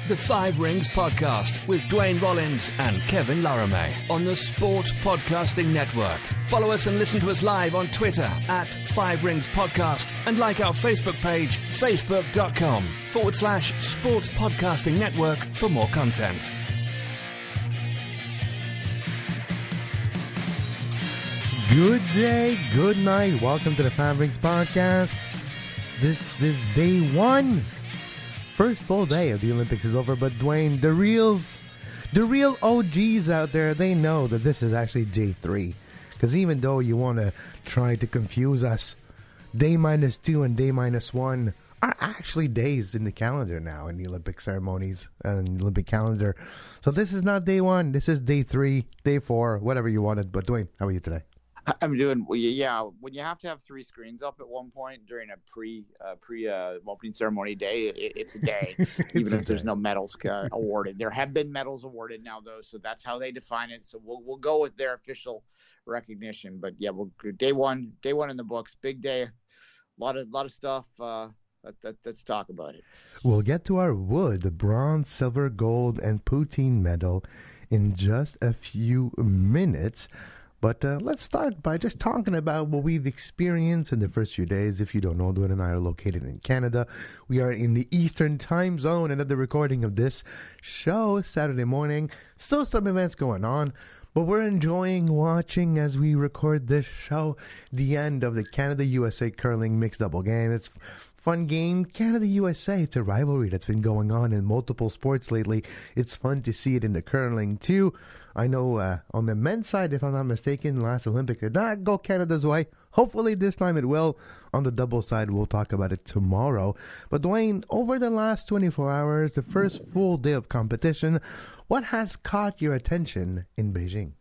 The Five Rings Podcast with Duane Rollins and Kevin Laramee on the Sports Podcasting Network. Follow us and listen to us live on Twitter at Five Rings Podcast and like our Facebook page, facebook.com/Sports Podcasting Network for more content. Good day, good night. Welcome to the Five Rings Podcast. This is day one. First full day of the Olympics is over, but Duane, the real OGs out there, they know that this is actually day three. Because even though you want to try to confuse us, day -2 and day -1 are actually days in the calendar now, in the Olympic ceremonies and Olympic calendar. So this is not day one, this is day 3, day 4, whatever you wanted. But Duane, how are you today? I'm doing, yeah, when you have to have 3 screens up at one point during a pre opening ceremony day, it's a day, even if there's no medals awarded. There have been medals awarded now, though, so that's how they define it. So we'll go with their official recognition. But yeah, day one in the books, big day, a lot of stuff. Let's talk about it. We'll get to our wood, the bronze, silver, gold, and Poutine medal in just a few minutes. But let's start by just talking about what we've experienced in the first few days. If you don't know, Duane and I are located in Canada. We are in the Eastern time zone, and at the recording of this show, Saturday morning, still some events going on. But we're enjoying watching, as we record this show, the end of the Canada-USA curling mixed double game. It's fun game. Canada-USA, it's a rivalry that's been going on in multiple sports lately. It's fun to see it in the curling, too. I know on the men's side, if I'm not mistaken, last Olympic did not go Canada's way. Hopefully this time it will. On the double side, we'll talk about it tomorrow. But Duane, over the last 24 hours, the first full day of competition, what has caught your attention in Beijing?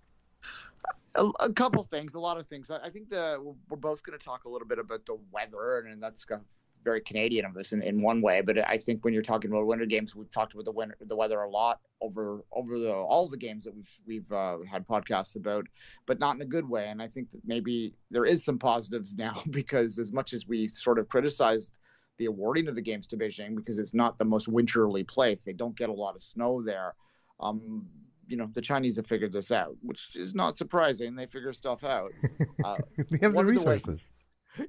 A couple things, a lot of things. I think we're both going to talk a little bit about the weather, and that's kind of very Canadian of us in one way. But I think when you're talking about Winter Games, we've talked about the weather a lot over all the games that we've had podcasts about, but not in a good way. And I think that maybe there is some positives now, because as much as we sort of criticized the awarding of the games to Beijing because it's not the most winterly place, they don't get a lot of snow there. The Chinese have figured this out, which is not surprising. They figure stuff out. They have the resources.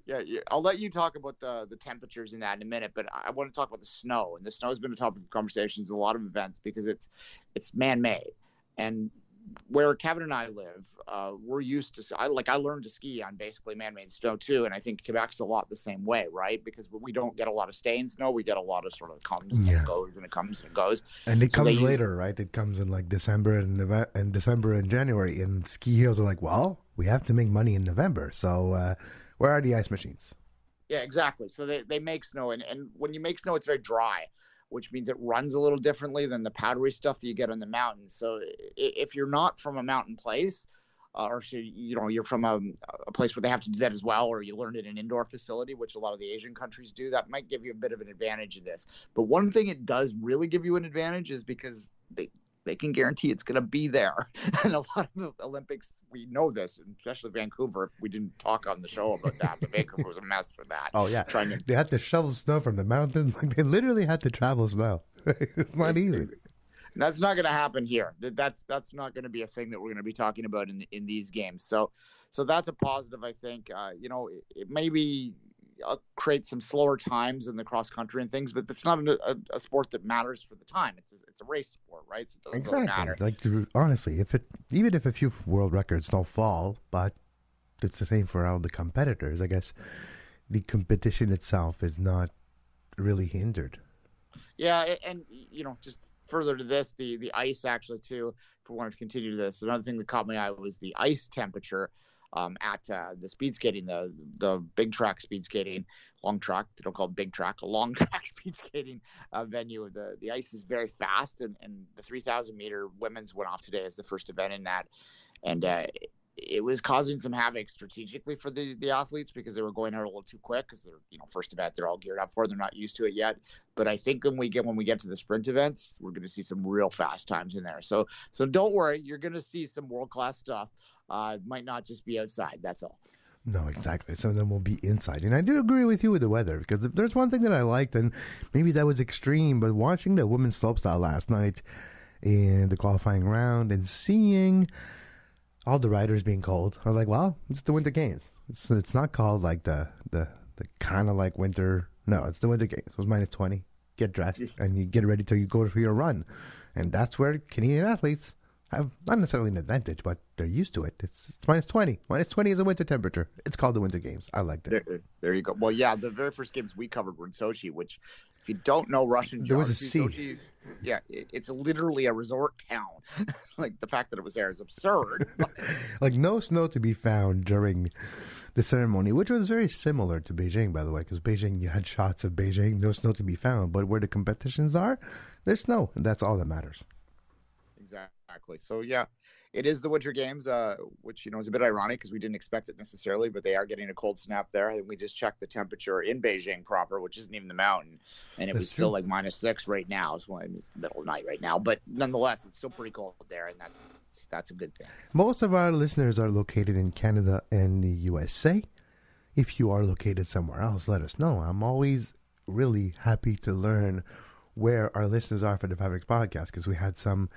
Yeah, I'll let you talk about the temperatures in that in a minute, but I want to talk about the snow. And the snow has been a topic of conversations in a lot of events because it's man-made. And where Kevin and I live, we're used to. I learned to ski on basically man-made snow too, and I think Quebec's a lot the same way, right? Because we don't get a lot of stay in snow, we get a lot of sort of comes and goes, and it comes and goes. And it comes later, right? It comes in like December and January, and ski heroes are like, well, we have to make money in November, so where are the ice machines? Yeah, exactly. So they make snow, and when you make snow, it's very dry, which means it runs a little differently than the powdery stuff that you get on the mountains. So if you're not from a mountain place, or so, you're from a place where they have to do that as well, or you learned in an indoor facility, which a lot of the Asian countries do, that might give you a bit of an advantage in this. But one thing it does really give you an advantage is because they can guarantee it's going to be there. And a lot of the Olympics, we know this, and especially Vancouver. We didn't talk on the show about that, but Vancouver was a mess for that. Oh, yeah. They had to shovel snow from the mountains. Like, they literally had to travel snow. It's not easy. That's not going to happen here. That's not going to be a thing that we're going to be talking about in these games. So that's a positive, I think. It maybe create some slower times in the cross country and things, but it's not a sport that matters for the time. It's a race sport, right? So it doesn't really matter. Like, honestly, even if a few world records don't fall, but it's the same for all the competitors. I guess the competition itself is not really hindered. Yeah, and just further to this, the ice actually too. If we wanted to continue to this, another thing that caught my eye was the ice temperature. At the speed skating, the big track speed skating, long track, they don't call it big track, a long track speed skating venue. The ice is very fast, and the 3,000 meter women's went off today as the first event in that. And it was causing some havoc strategically for the athletes because they were going out a little too quick because they're, first event they're all geared up for. They're not used to it yet. But I think when we get to the sprint events, we're going to see some real fast times in there. So don't worry, you're going to see some world-class stuff. It might not just be outside. That's all. No, exactly. Some of them will be inside. And I do agree with you with the weather, because if there's one thing that I liked, and maybe that was extreme, but watching the women's slopestyle last night in the qualifying round and seeing all the riders being cold, I was like, well, it's the Winter Games. It's not called like the kind of like winter. No, it's the Winter Games. It was minus 20. Get dressed and you get ready till you go for your run. And that's where Canadian athletes have not necessarily an advantage, but they're used to it. It's minus 20. Minus 20 is a winter temperature. It's called the Winter Games. I like that. There you go. Well, yeah, the very first games we covered were in Sochi, which, if you don't know Russian geography, there was a sea. Sochi, yeah, it's literally a resort town. Like, the fact that it was there is absurd. Like, no snow to be found during the ceremony, which was very similar to Beijing, by the way, because Beijing, you had shots of Beijing, no snow to be found, but where the competitions are, there's snow, and that's all that matters. Exactly. So, yeah, it is the Winter Games, which, is a bit ironic because we didn't expect it necessarily, but they are getting a cold snap there. I think we just checked the temperature in Beijing proper, which isn't even the mountain, and it was still like -6 right now. It's the middle of the night right now, but nonetheless, it's still pretty cold there, and that's a good thing. Most of our listeners are located in Canada and the USA. If you are located somewhere else, let us know. I'm always really happy to learn where our listeners are for the Fabrics podcast, because we had some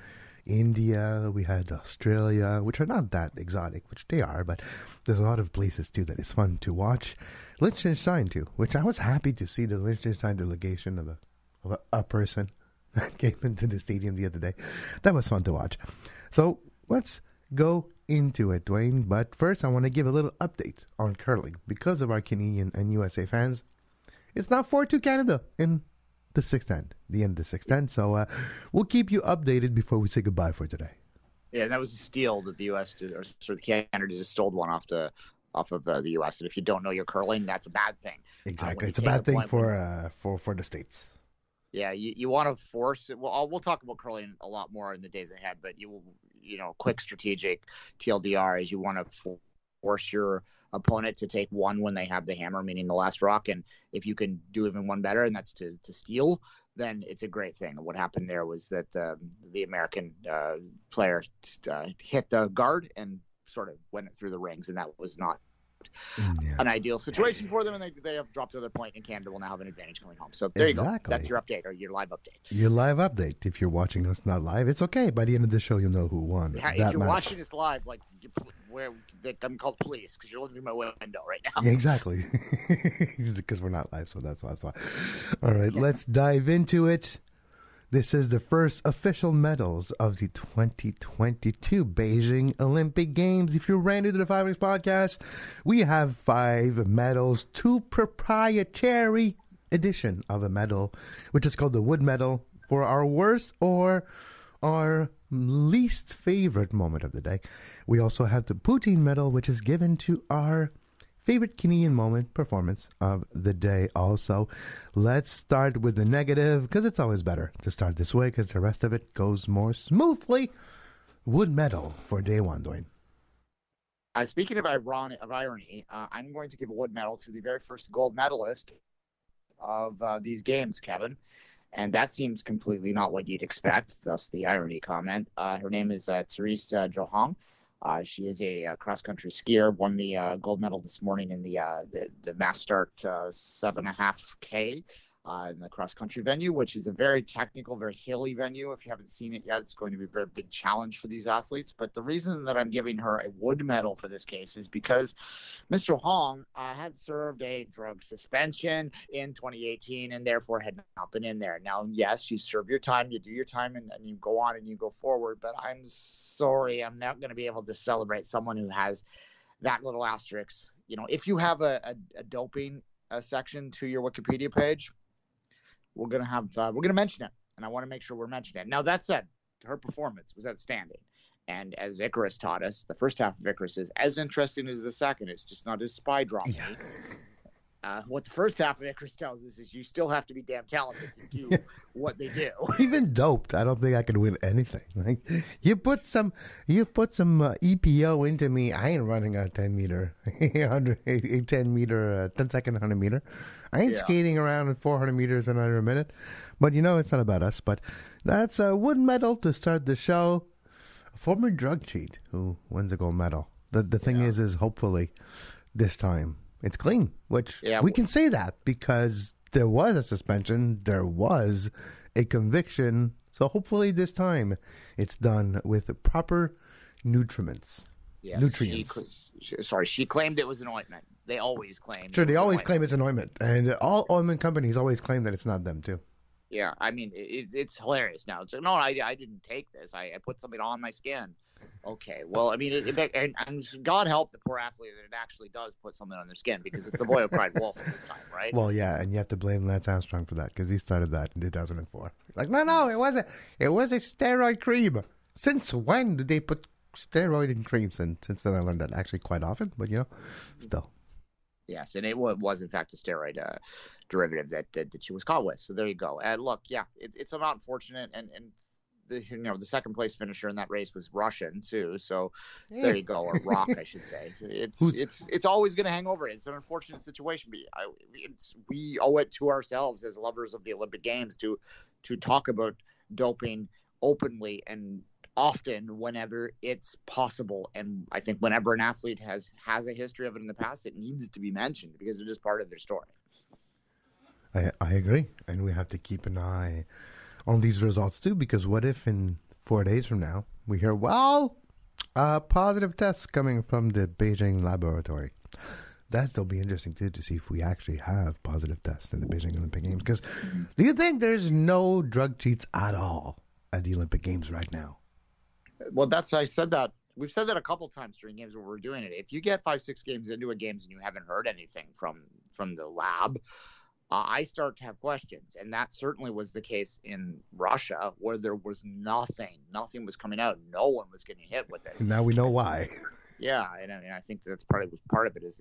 India, we had Australia, which are not that exotic, which they are, but there's a lot of places too that is fun to watch. Liechtenstein too, which I was happy to see the Liechtenstein delegation of a person that came into the stadium the other day. That was fun to watch. So let's go into it, Duane. But first, I want to give a little update on curling. Because of our Canadian and USA fans, it's now 4-2 Canada in the end of the sixth end. So we'll keep you updated before we say goodbye for today. Yeah, and that was a steal that the U.S. did, or sort of Canada just stole one off of the U.S. And if you don't know your curling, that's a bad thing. Exactly, it's a bad thing for the States. Yeah, you want to force it. Well, we'll talk about curling a lot more in the days ahead, but quick strategic TLDR is you want to force your opponent to take one when they have the hammer, meaning the last rock, and if you can do even one better, and that's to steal, then it's a great thing. And what happened there was that the American player hit the guard and sort of went through the rings, and that was not an ideal situation for them, and they have dropped to their point, and Canada will now have an advantage coming home. So there you go. That's your update, or your live update. Your live update. If you're watching us not live, it's okay. By the end of the show, you'll know who won. Yeah, if you're watching this live, I'm called police because you're looking through my window right now. Yeah, exactly. Because we're not live, so that's why. All right, let's dive into it. This is the first official medals of the 2022 Beijing Olympic Games. If you're brand new to the Fabrics podcast, we have 5 medals, 2 proprietary edition of a medal, which is called the wood medal for our worst or our least favorite moment of the day. We also have the Poutine medal, which is given to our favorite Canadian moment performance of the day. Also, let's start with the negative, because it's always better to start this way, because the rest of it goes more smoothly. Wood medal for day one, Duane. Speaking of irony, I'm going to give a wood medal to the very first gold medalist of these games, Kevin. And that seems completely not what you'd expect, thus the irony comment. Her name is Teresa Johang. She is a cross-country skier, won the gold medal this morning in the mass start 7.5K in the cross-country venue, which is a very technical, very hilly venue. If you haven't seen it yet, it's going to be a very big challenge for these athletes. But the reason that I'm giving her a wood medal for this case is because Ms. Johang had served a drug suspension in 2018 and therefore had not been in there. Now, yes, you serve your time, you do your time, and you go on and you go forward. But I'm sorry, I'm not going to be able to celebrate someone who has that little asterisk. If you have a doping section to your Wikipedia page, we're gonna mention it, and I want to make sure we're mentioning it. Now, that said, her performance was outstanding, and as Icarus taught us, the first half of Icarus is as interesting as the second. It's just not as spy drama. What the first half of Icarus tells us is you still have to be damn talented to do what they do. Even doped, I don't think I could win anything. Like, you put some EPO into me, I ain't running a 10 meter, 10-second 100 meter. I ain't skating around in 400 meters in under a minute. But it's not about us. But that's a wood medal to start the show. A former drug cheat who wins a gold medal. The thing is hopefully this time it's clean, which Yeah. we can say that because there was a suspension, there was a conviction. So hopefully this time it's done with proper nutriments. Yes, nutrients. She claimed it was an ointment. They always claim. Sure, they always claim it's an ointment. And all ointment companies always claim that it's not them, too. Yeah, I mean, it's hilarious now. It's like, no, I didn't take this. I put something on my skin. Okay, well, I mean, and God help the poor athlete that it actually does put something on their skin, because it's the boy who cried wolf at this time, right? Well, yeah, and you have to blame Lance Armstrong for that, because he started that in 2004. Like, no, it wasn't. It was a steroid cream. Since when did they put steroid in creams? And since then I learned that actually quite often, but still. Yes, and it was in fact a steroid derivative that she was caught with. So there you go. And look, yeah, it's unfortunate, and the second place finisher in that race was Russian too. So there you go, or Rock, I should say. It's always going to hang over. It's an unfortunate situation, but we owe it to ourselves as lovers of the Olympic Games to talk about doping openly and often whenever it's possible. And I think whenever an athlete has a history of it in the past, it needs to be mentioned because it is part of their story. I agree. And we have to keep an eye on these results too, because what if in 4 days from now we hear, positive tests coming from the Beijing laboratory? That'll be interesting too, to see if we actually have positive tests in the Beijing Olympic Games. Because do you think there's no drug cheats at all at the Olympic Games right now? Well, I said that. We've said that a couple times during games where we're doing it. If you get 5-6 games into a games and you haven't heard anything from the lab, I start to have questions. And that certainly was the case in Russia, where there was nothing. Nothing was coming out. No one was getting hit with it. And now we know why. Yeah, and I think that's part of it is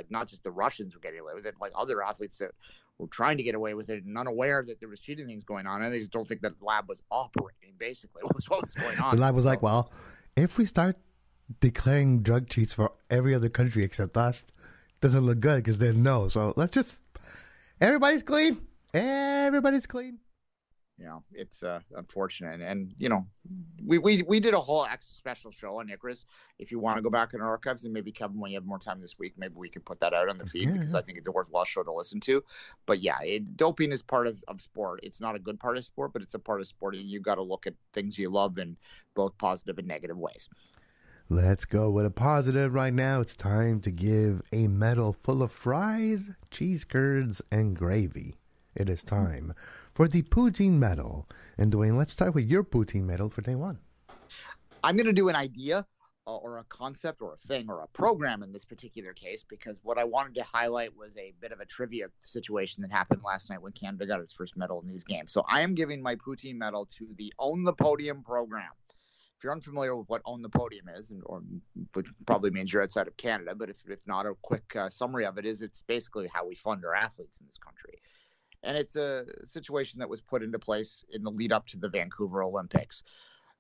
not just the Russians were getting away with it, like other athletes that were trying to get away with it and unaware that there was cheating things going on, and they just don't think that the lab was operating. Basically, what was going on? The lab was like, well, if we start declaring drug cheats for every other country except us, it doesn't look good because they know. So let's just everybody's clean. Everybody's clean. It's unfortunate, and we did a whole special show on Icarus. If you want to go back in our archives, and maybe Kevin, when you have more time this week, maybe we could put that out on the feed, because I think it's a worthwhile show to listen to. But yeah, doping is part of sport. It's not a good part of sport, but it's a part of sport, and you've got to look at things you love in both positive and negative ways. Let's go with a positive right now. It's time to give a medal full of fries, cheese curds, and gravy. It is time for the Poutine medal. And Duane, let's start with your Poutine medal for day one. I'm going to do an idea or a concept or a thing or a program in this particular case, because what I wanted to highlight was a bit of a trivia situation that happened last night when Canada got its first medal in these games. So I am giving my Poutine medal to the Own the Podium program. If you're unfamiliar with what Own the Podium is, which probably means you're outside of Canada, but if not, a quick summary of it is it's basically how we fund our athletes in this country. And it's a situation that was put into place in the lead up to the Vancouver Olympics.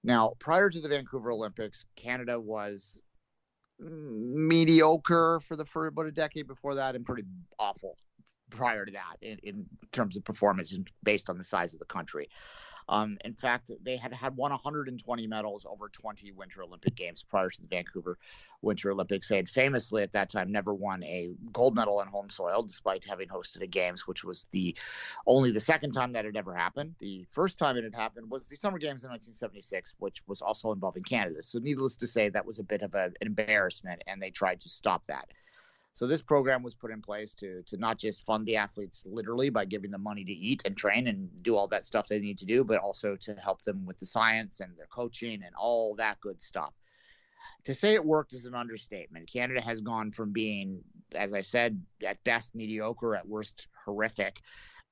Now, prior to the Vancouver Olympics, Canada was mediocre for about a decade before that, and pretty awful prior to that in terms of performance based on the size of the country. In fact, they had won 120 medals over 20 Winter Olympic Games prior to the Vancouver Winter Olympics. They had famously at that time never won a gold medal on home soil, despite having hosted a games, which was only the second time that had ever happened. The first time it had happened was the Summer Games in 1976, which was also involving Canada. So needless to say, that was a bit of an embarrassment, and they tried to stop that. So this program was put in place to not just fund the athletes literally by giving them money to eat and train and do all that stuff they need to do, but also to help them with the science and their coaching and all that good stuff. To say it worked is an understatement. Canada has gone from being, as I said, at best mediocre, at worst horrific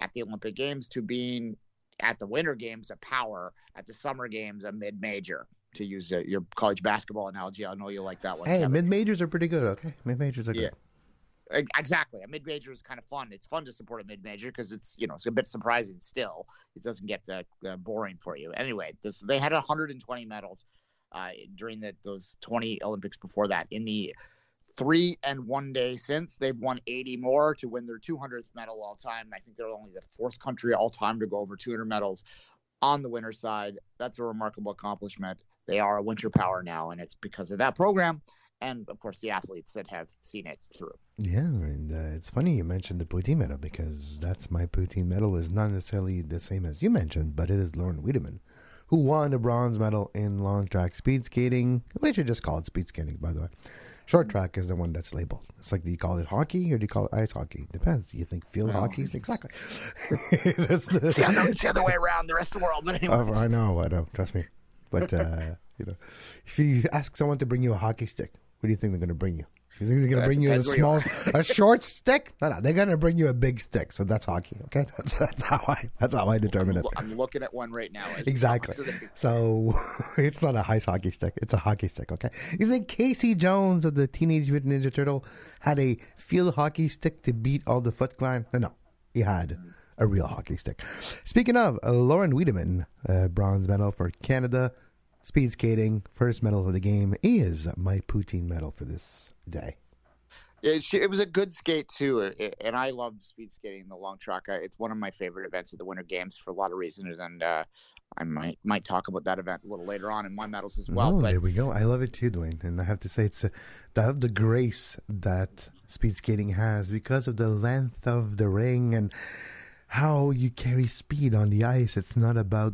at the Olympic Games, to being at the Winter Games a power, at the Summer Games a mid-major. To use your college basketball analogy, I know you like that one. Hey, Kevin. Mid-majors are pretty good, okay? Mid-majors are good. Yeah. Exactly. A mid-major is kind of fun. It's fun to support a mid-major because it's a bit surprising still. It doesn't get boring for you. Anyway, they had 120 medals during those 20 Olympics before that. In the 3 and 1 day since, they've won 80 more to win their 200th medal all time. I think they're only the fourth country all time to go over 200 medals on the winter side. That's a remarkable accomplishment. They are a winter power now, and it's because of that program and of course the athletes that have seen it through. Yeah, and it's funny you mentioned the Poutine medal, because that's my Poutine medal. Is not necessarily the same as you mentioned, but it is Lauren Wiedemann, who won a bronze medal in long track speed skating. We should just call it speed skating, by the way. Short track is the one that's labeled. It's like, do you call it hockey or do you call it ice hockey? Depends. Do you think field hockey? Exactly. It's the other way around the rest of the world. But anyway. I know. Trust me. But, if you ask someone to bring you a hockey stick, what do you think they're going to bring you? You think they're going to bring you a short stick? No, they're going to bring you a big stick. So that's hockey, okay? That's how I determine it. I'm looking at one right now. Exactly. So it's not a ice hockey stick. It's a hockey stick, okay? You think Casey Jones of the Teenage Mutant Ninja Turtle had a field hockey stick to beat all the Foot Clan? No. He had a real hockey stick. Speaking of, Lauren Wiedemann, bronze medal for Canada. Speed skating, first medal of the game, is my Poutine medal for this day. It was a good skate too, and I loved speed skating, the long track. It's one of my favorite events of the Winter Games for a lot of reasons, and I might talk about that event a little later on in my medals as well. There we go. I love it too, Duane, and I have to say it's the grace that speed skating has because of the length of the ring and how you carry speed on the ice. It's not about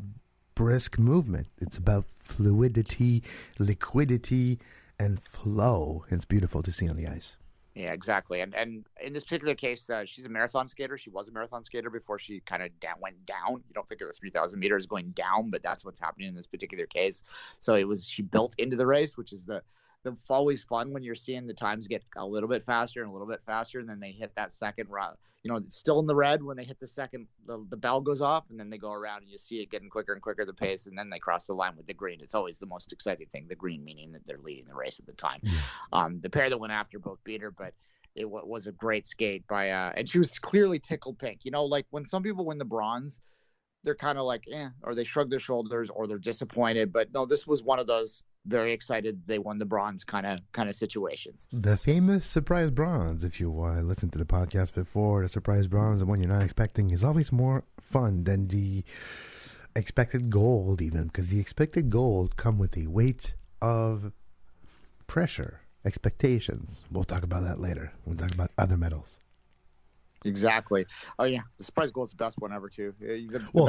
brisk movement. It's about fluidity, liquidity, and flow. It's beautiful to see on the ice. Yeah, exactly. And in this particular case, she's a marathon skater. She was a marathon skater before she kind of went down. You don't think it was 3,000 meters going down, but that's what's happening in this particular case. So she built into the race, which is the always fun when you're seeing the times get a little bit faster and a little bit faster, and then they hit that second run. It's still in the red when they hit the second, the bell goes off, and then they go around and you see it getting quicker and quicker, the pace, and then they cross the line with the green. It's always the most exciting thing, the green, meaning that they're leading the race at the time. Yeah. The pair that went after both beat her, but it was a great skate by, and she was clearly tickled pink. Like when some people win the bronze, they're kind of like, or they shrug their shoulders or they're disappointed. But no, this was one of those very excited they won the bronze kind of situations. The famous surprise bronze, if you listened to the podcast before, the surprise bronze, the one you're not expecting, is always more fun than the expected gold even, because the expected gold come with a weight of pressure, expectations. We'll talk about that later. We'll talk about other medals. Exactly. Oh, yeah. The surprise gold is the best one ever, too.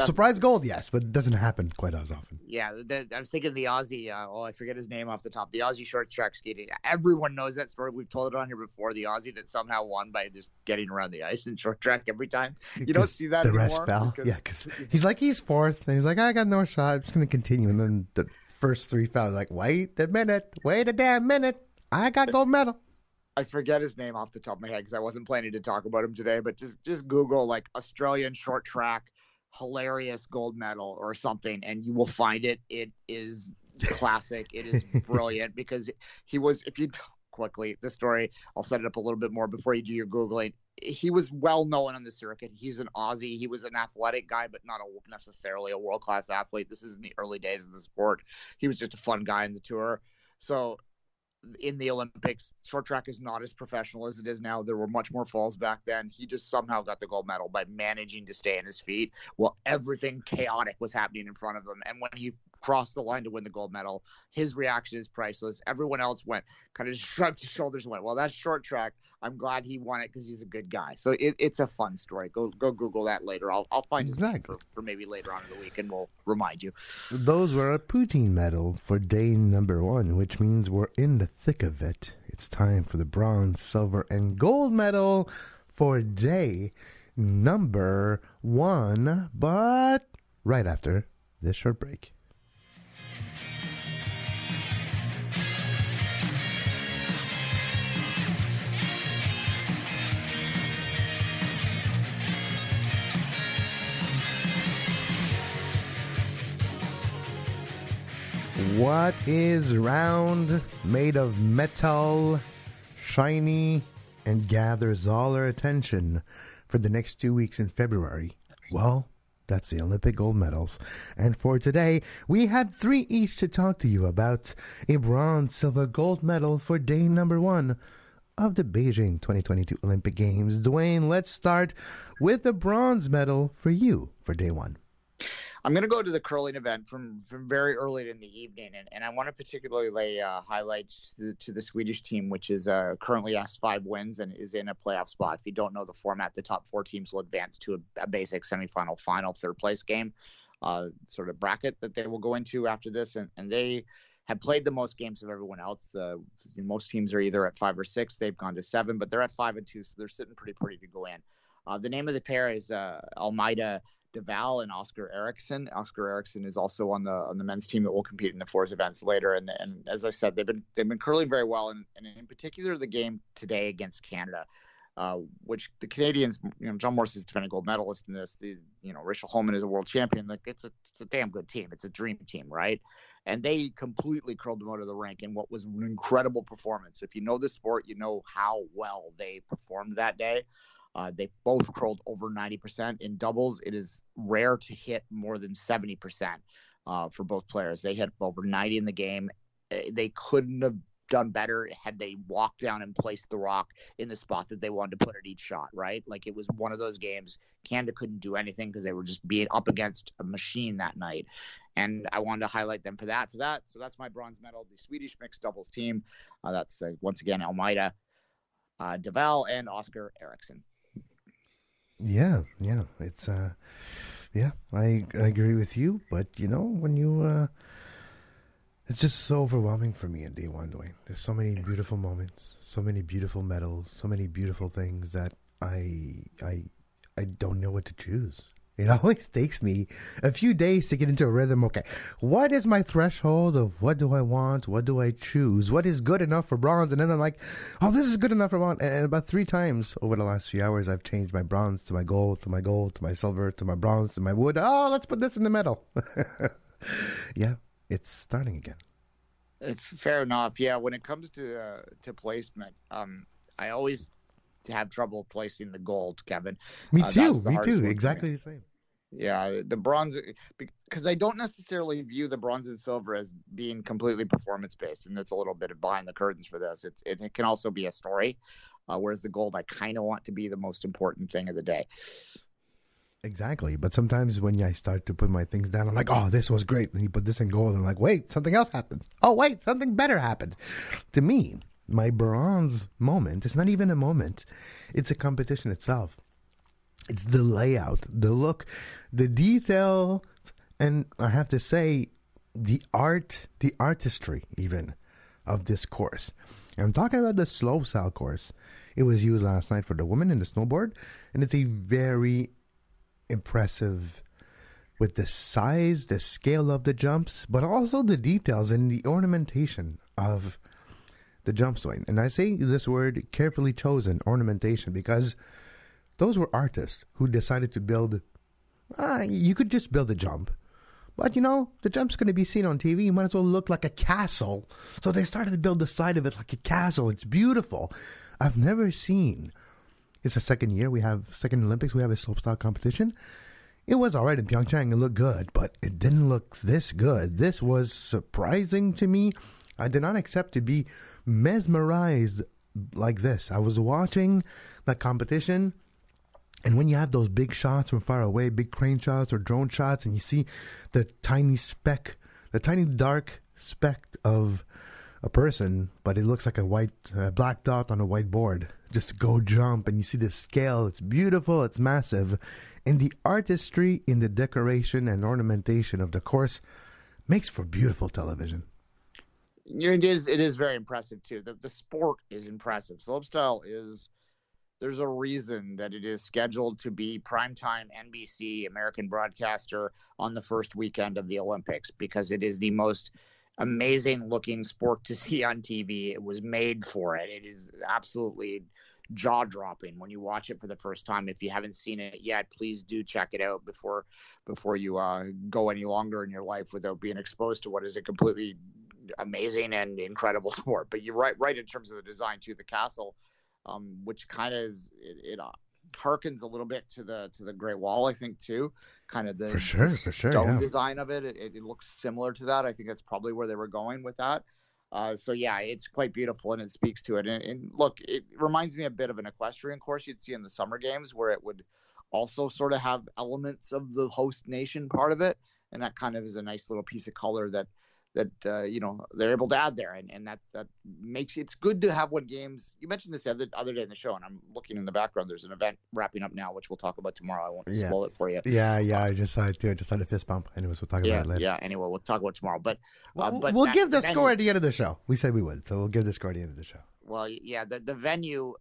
Surprise gold, yes, but it doesn't happen quite as often. Yeah. I was thinking the Aussie, I forget his name off the top, the Aussie short track skating. Everyone knows that story. We've told it on here before. The Aussie that somehow won by just getting around the ice in short track every time. You don't see that anymore. The rest fell. Because he's fourth, and he's like, I got no shot. I'm just going to continue. And then the first three fell. Like, wait a damn minute. I got gold medal. I forget his name off the top of my head because I wasn't planning to talk about him today, but just Google like Australian short track hilarious gold medal or something, and you will find it. It is classic. It is brilliant because he was, if you quickly, the story, I'll set it up a little bit more before you do your Googling. He was well known on the circuit. He's an Aussie. He was an athletic guy, but not necessarily a world-class athlete. This is in the early days of the sport. He was just a fun guy in the tour. So in the Olympics, short track is not as professional as it is now. There were much more falls back then. He just somehow got the gold medal by managing to stay on his feet while everything chaotic was happening in front of him. And when he crossed the line to win the gold medal, his reaction is priceless. Everyone else kind of shrugged his shoulders and went, well, that's short track. I'm glad he won it because he's a good guy. So it's a fun story. Go Google that later. I'll find his name for maybe later on in the week, and we'll remind you. Those were a Poutine medal for day number 1, which means we're in the thick of it. It's time for the bronze, silver, and gold medal for day number 1, but right after this short break. What is round, made of metal, shiny, and gathers all our attention for the next 2 weeks in February? Well, that's the Olympic gold medals. And for today, we have 3 each to talk to you about a bronze, silver, gold medal for day number 1 of the Beijing 2022 Olympic Games. Duane, let's start with the bronze medal for you for day 1. I'm going to go to the curling event from very early in the evening, and I want to particularly lay highlight to the Swedish team, which is currently has 5 wins and is in a playoff spot. If you don't know the format, the top 4 teams will advance to a basic semifinal, final, third place game, sort of bracket that they will go into after this, and they have played the most games of everyone else. Most teams are either at 5 or 6. They've gone to 7, but they're at 5 and 2, so they're sitting pretty pretty to go in. The name of the pair is Almeida Deval and Oscar Eriksson. Oscar Eriksson is also on the men's team that will compete in the fours events later. And as I said, they've been curling very well, and in particular the game today against Canada, which the Canadians, John Morris is defending gold medalist in this. Rachel Holman is a world champion. Like it's a damn good team. It's a dream team, right? And they completely curled them out of the rink in what was an incredible performance. If you know the sport, you know how well they performed that day. They both curled over 90%. In doubles, it is rare to hit more than 70% for both players. They hit over 90 in the game. They couldn't have done better had they walked down and placed the rock in the spot that they wanted to put at each shot, right? Like it was one of those games. Canada couldn't do anything because they were just being up against a machine that night. And I wanted to highlight them for that. So that's my bronze medal, the Swedish mixed doubles team. That's once again Almeida Deval and Oscar Eriksson. Yeah, it's I agree with you, but when you it's just so overwhelming for me in day one, Duane. There's so many beautiful moments, so many beautiful medals, so many beautiful things that I don't know what to choose. It always takes me a few days to get into a rhythm. Okay, what is my threshold of what do I want? What do I choose? What is good enough for bronze? And then I'm like, oh, this is good enough for bronze. And about 3 times over the last few hours, I've changed my bronze to my gold, to my gold, to my silver, to my bronze, to my wood. Oh, let's put this in the medal. Yeah, it's starting again. Fair enough. Yeah, when it comes to placement, I always have trouble placing the gold, Kevin. Me too. Exactly the same. Yeah, the bronze, because I don't necessarily view the bronze and silver as being completely performance based, and that's a little bit behind the curtains for this. It can also be a story, whereas the gold I kind of want to be the most important thing of the day. Exactly, but sometimes when I start to put my things down, I'm like, oh, this was great, and you put this in gold, and I'm like, wait, something else happened. Oh, wait, something better happened. To me, my bronze moment is not even a moment. It's a competition itself. It's the layout, the look, the detail, and I have to say, the artistry even of this course. And I'm talking about the slopestyle course. It was used last night for the women in the snowboard, and it's a very impressive with the size, the scale of the jumps, but also the details and the ornamentation of the jumps, Duane. And I say this word carefully chosen, ornamentation, because those were artists who decided to build. You could just build a jump, but the jump's going to be seen on TV. You might as well look like a castle. So they started to build the side of it like a castle. It's beautiful. I've never seen. It's the second Olympics. We have a slopestyle competition. It was all right in Pyeongchang. It looked good, but it didn't look this good. This was surprising to me. I did not expect to be mesmerized like this. I was watching the competition, and when you have those big shots from far away, big crane shots or drone shots, and you see the tiny dark speck of a person, but it looks like a black dot on a white board. Just go jump, and you see the scale. It's beautiful. It's massive. And the artistry in the decoration and ornamentation of the course makes for beautiful television. It is very impressive too. The sport is impressive. Slopestyle there's a reason that it is scheduled to be primetime NBC American broadcaster on the first weekend of the Olympics, because it is the most amazing looking sport to see on TV. It was made for it. It is absolutely jaw-dropping when you watch it for the first time. If you haven't seen it yet, please do check it out before you go any longer in your life without being exposed to what is a completely amazing and incredible sport. But you're right in terms of the design too. The castle, which kind of it harkens a little bit to the Great Wall, I think too. Kind of the stone design of it. It looks similar to that. I think that's probably where they were going with that. So yeah, it's quite beautiful, and it speaks to it. And look, it reminds me a bit of an equestrian course you'd see in the summer games, where it would also sort of have elements of the host nation part of it, and that kind of is a nice little piece of color that they're able to add there, and that makes it's good to have when games. You mentioned this the other day in the show, and I'm looking in the background. There's an event wrapping up now, which we'll talk about tomorrow. I won't spoil it for you. Yeah. I just saw it too. I just had a fist bump. Anyways, we'll talk about it later. Yeah. Anyway, we'll talk about it tomorrow. But we'll give the score at the end of the show. We said we would, so we'll give the score at the end of the show. Well, yeah, the venue,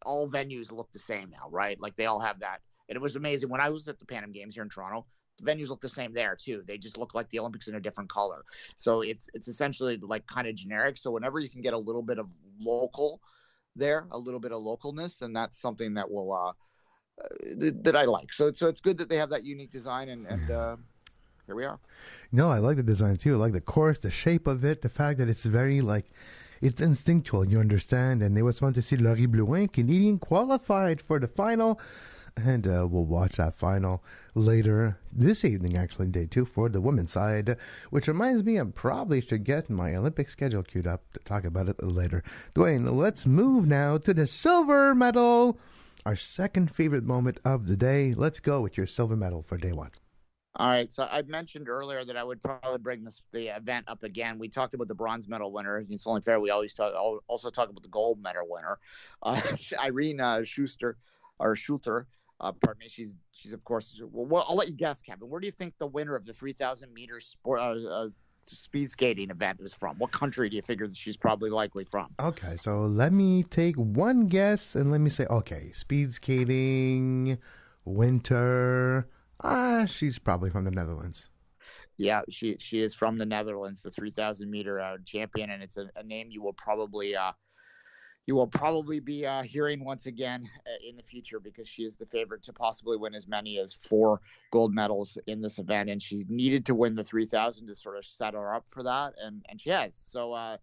all venues look the same now, right? Like they all have that, and it was amazing when I was at the Pan Am Games here in Toronto. The venues look the same there too. They just look like the Olympics in a different color. So it's essentially like kind of generic. So whenever you can get a little bit of local there, a little bit of localness, and that's something that will that I like. So it's good that they have that unique design, and here we are. No, I like the design too. I like the course, the shape of it, the fact that it's very it's instinctual. You understand, and it was fun to see Laurie Blouin, Canadian, qualified for the final. And we'll watch that final later this evening, actually, day 2 for the women's side, which reminds me I probably should get my Olympic schedule queued up to talk about it later. Duane, let's move now to the silver medal, our second favorite moment of the day. Let's go with your silver medal for day 1. All right, so I mentioned earlier that I would probably bring the event up again. We talked about the bronze medal winner. It's only fair we also talk about the gold medal winner, Irene Schulter. Pardon me. She's of course. Well, I'll let you guess, Kevin. Where do you think the winner of the 3,000 meter speed skating event is from? What country do you figure that she's probably likely from? Okay, so let me take one guess and let me say, okay, speed skating, winter. She's probably from the Netherlands. Yeah, she is from the Netherlands, the 3,000 meter champion, and it's a name you will probably be hearing once again in the future, because she is the favorite to possibly win as many as 4 gold medals in this event. And she needed to win the 3,000 to sort of set her up for that. And she has. So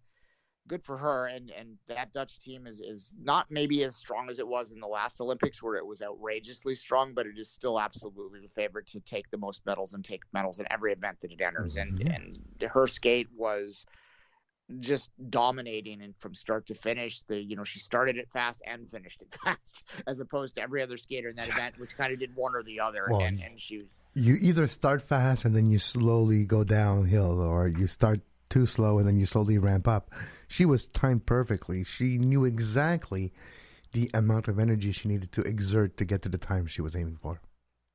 good for her. And that Dutch team is not maybe as strong as it was in the last Olympics, where it was outrageously strong, but it is still absolutely the favorite to take the most medals and take medals in every event that it enters. Mm-hmm. And her skate was just dominating, and from start to finish, she started it fast and finished it fast, as opposed to every other skater in that event, which kind of did one or the other. Well, and she, you either start fast and then you slowly go downhill, or you start too slow and then you slowly ramp up. She was timed perfectly. She knew exactly the amount of energy she needed to exert to get to the time she was aiming for.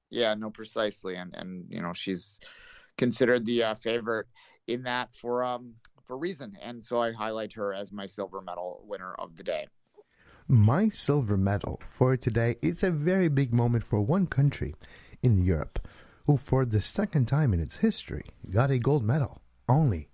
Yeah, no, precisely, and she's considered the favorite in that for reason, and so I highlight her as my silver medal winner of the day. My silver medal for today, it's a very big moment for one country in Europe, who for the second time in its history got a gold medal. Only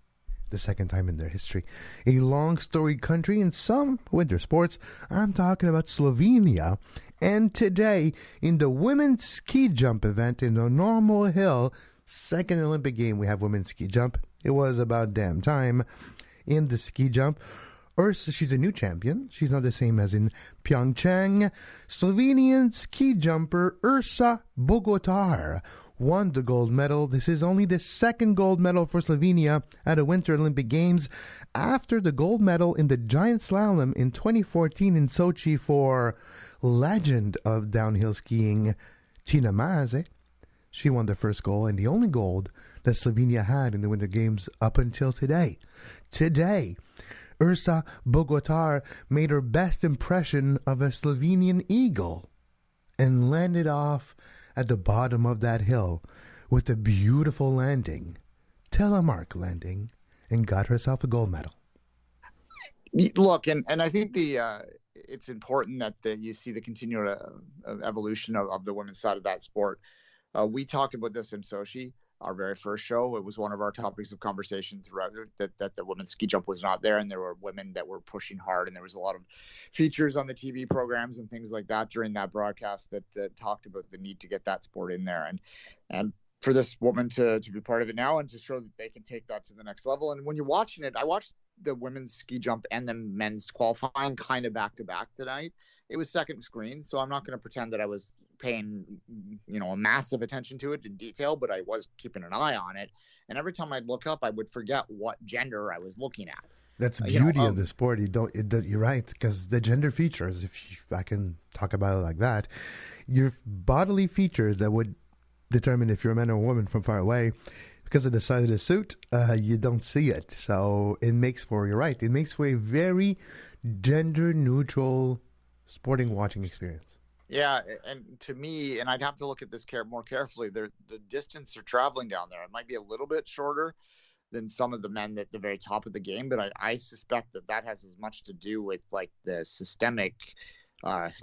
the second time in their history. A long storied country in some winter sports. I'm talking about Slovenia. And today, in the women's ski jump event in the normal hill, second Olympic game, we have women's ski jump. It was about damn time. In the ski jump, Ursa, she's a new champion. She's not the same as in Pyeongchang. Slovenian ski jumper Ursa Bogotar won the gold medal. This is only the second gold medal for Slovenia at the Winter Olympic Games, after the gold medal in the giant slalom in 2014 in Sochi for legend of downhill skiing Tina Maze. She won the first gold and the only gold that Slovenia had in the Winter Games up until today. Today, Ursa Bogotar made her best impression of a Slovenian eagle and landed off at the bottom of that hill with a beautiful landing, telemark landing, and got herself a gold medal. Look, and I think it's important that you see the continued evolution of the women's side of that sport. We talked about this in Sochi, our very first show. It was one of our topics of conversation throughout that the women's ski jump was not there, and there were women that were pushing hard, and there was a lot of features on the TV programs and things like that during that broadcast that talked about the need to get that sport in there, and for this woman to be part of it now and to show that they can take that to the next level. And when you're watching it, I watched the women's ski jump and the men's qualifying kind of back to back tonight. It was second screen, so I'm not going to pretend that I was paying, a massive attention to it in detail, but I was keeping an eye on it. And every time I'd look up, I would forget what gender I was looking at. That's the beauty of the sport. You're right, because the gender features, if I can talk about it like that, your bodily features that would determine if you're a man or a woman from far away, because of the size of the suit, you don't see it. So it makes for, you're right, it makes for a very gender-neutral sporting watching experience. Yeah, and to me, and I'd have to look at this more carefully, the distance they're traveling down there, it might be a little bit shorter than some of the men at the very top of the game, but I suspect that has as much to do with like the systemic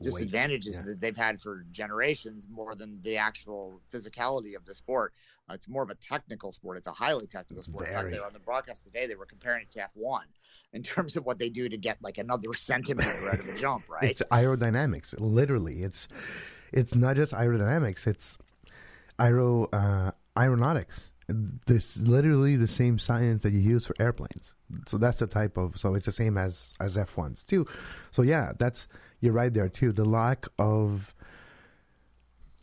disadvantages that they've had for generations more than the actual physicality of the sport. It's more of a technical sport. It's a highly technical sport. In fact, they were on the broadcast today, they were comparing it to F1 in terms of what they do to get like another centimeter out of a jump, right? It's aerodynamics. Literally. It's not just aerodynamics, it's aeronautics. This literally the same science that you use for airplanes. So that's the type of, so it's the same as F1s too. So yeah, you're right there too. The lack of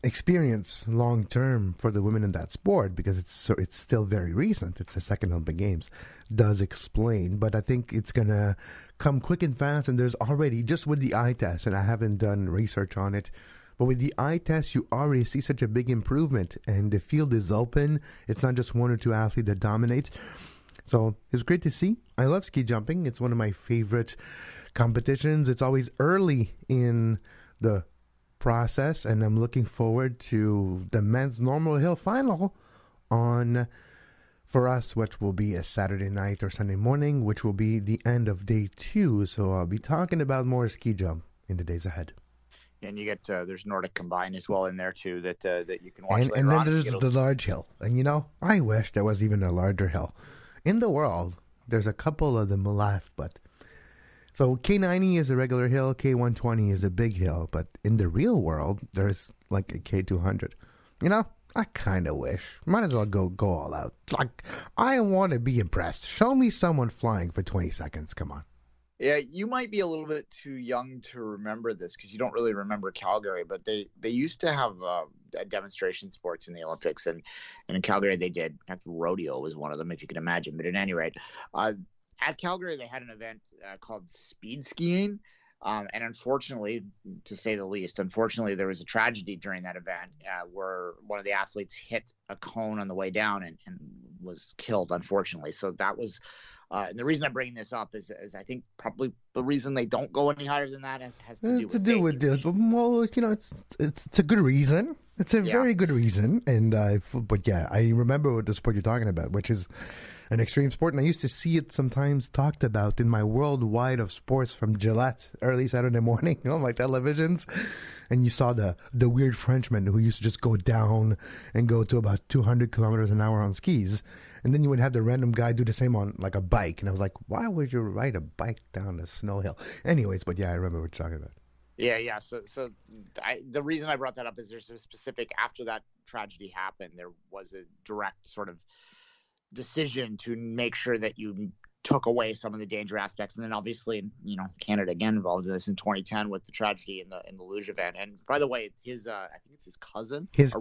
experience long term for the women in that sport, because it's still very recent. It's the second Olympic Games, does explain. But I think it's gonna come quick and fast. And there's already, just with the eye test, and I haven't done research on it, but with the eye test, you already see such a big improvement, and the field is open. It's not just one or two athletes that dominate. So it's great to see. I love ski jumping. It's one of my favorite competitions. It's always early in the process, and I'm looking forward to the men's normal hill final for us, which will be a Saturday night or Sunday morning, which will be the end of day 2. So I'll be talking about more ski jump in the days ahead. And you get there's Nordic Combine as well in there too that you can watch. And then there's the large hill. And I wish there was even a larger hill in the world. There's a couple of them left, but so K90 is a regular hill, K120 is a big hill, but in the real world there's like a K200. I kind of wish. Might as well go all out. Like, I want to be impressed. Show me someone flying for 20 seconds. Come on. Yeah, you might be a little bit too young to remember this because you don't really remember Calgary, but they used to have demonstration sports in the Olympics, and in Calgary they did. In fact, rodeo was one of them, if you can imagine. But at any rate, at Calgary they had an event called speed skiing, and unfortunately, to say the least, there was a tragedy during that event where one of the athletes hit a cone on the way down and was killed, unfortunately. So that was... and the reason I'm bringing this up is I think probably the reason they don't go any higher than that has to do with safety. Well, it's a good reason. It's a very good reason. And but yeah, I remember what the sport you're talking about, which is an extreme sport, and I used to see it sometimes talked about in my worldwide of sports from Gillette early Saturday morning, my televisions. And you saw the weird Frenchman who used to just go down and go to about 200 kilometers an hour on skis. And then you would have the random guy do the same on like a bike. And I was like, why would you ride a bike down a snow hill? Anyways, but yeah, I remember what you're talking about. Yeah. So the reason I brought that up is there's a specific, after that tragedy happened, there was a direct sort of decision to make sure that you took away some of the danger aspects. And then obviously, Canada again involved in this in 2010 with the tragedy in the luge event. And by the way, his I think it's his cousin. His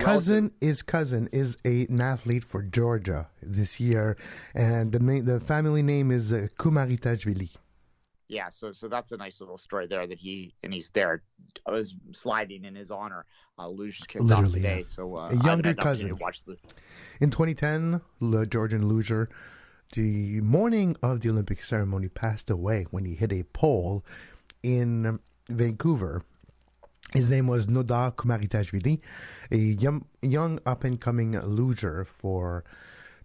cousin is an athlete for Georgia this year, and the family name is Kumaritashvili. Yeah, so that's a nice little story there that he's there. I was sliding in his honor. Luge kicked off today, yeah. So a younger cousin. In 2010, the Georgian luger, the morning of the Olympic ceremony, passed away when he hit a pole in Vancouver. His name was Nodar Kumaritashvili, a young up-and-coming luger for